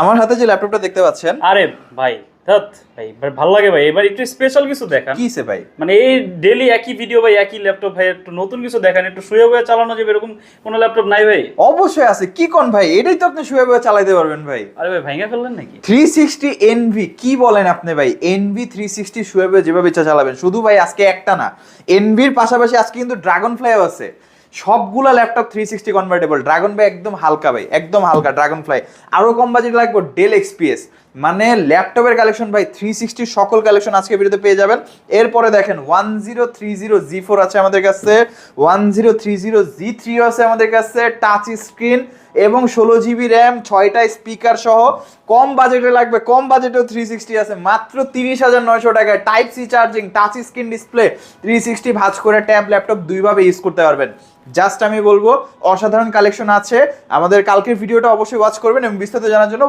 আমার হাতে যে ল্যাপটপটা দেখতে পাচ্ছেন, আরে ভাই ধ্যাৎ ভাই ভালো লাগে ভাই, এবার একটু স্পেশাল কিছু দেখান। কিসে ভাই? মানে এই ডেইলি একই ভিডিও ভাই, একই ল্যাপটপ ভাই, একটু নতুন কিছু দেখান, একটু শুয়ে বয়ে চালানো যাবে এরকম কোনো ল্যাপটপ নাই ভাই? অবশ্যই আছে, কি কোন ভাই, এটাই তো আপনি শুয়ে বয়ে চালাইতে পারবেন ভাই। আরে ভাই ভাঙা ফেললেন নাকি? 360 এনভি কি বলেন আপনি ভাই? এনভি 360 শুয়ে বয়ে যেভাবে ইচ্ছা চালাবেন। শুধু ভাই আজকে একটা না, এনভির পাশাপাশি আজকে কিন্তু ড্রাগন ফ্লাইও আছে। সবগুলা ল্যাপটপ 360 কনভার্টেবল। ড্রাগন ভাই একদম হালকা ভাই, একদম হালকা ড্রাগন ফ্লাই। আরো কম বাজেট লাগবে ডেল এক্সপিএস। মানে ল্যাপটপের কালেকশন ভাই 360 সকল কালেকশন আজকে ভিডিওতে পেয়ে যাবেন। এরপরে দেখেন 1030 G4 আছে আমাদের কাছে, 1030 G3 আছে আমাদের কাছে, টাচ স্ক্রিন এবং 16 GB র্যাম, 6টা স্পিকার সহ। কম বাজেটে লাগবে, কম বাজেটেও 360 আছে মাত্র 30,900 টাকায়। Type C charging, touch screen display, 360 ভাঁজ করে ট্যাব ল্যাপটপ দুইভাবে ইউজ করতে পারবেন। জাস্ট আমি বলবো অসাধারণ কালেকশন আছে। আমাদের কালকের ভিডিওটা অবশ্যই ওয়াচ করবেন এবং বিস্তারিত জানার জন্য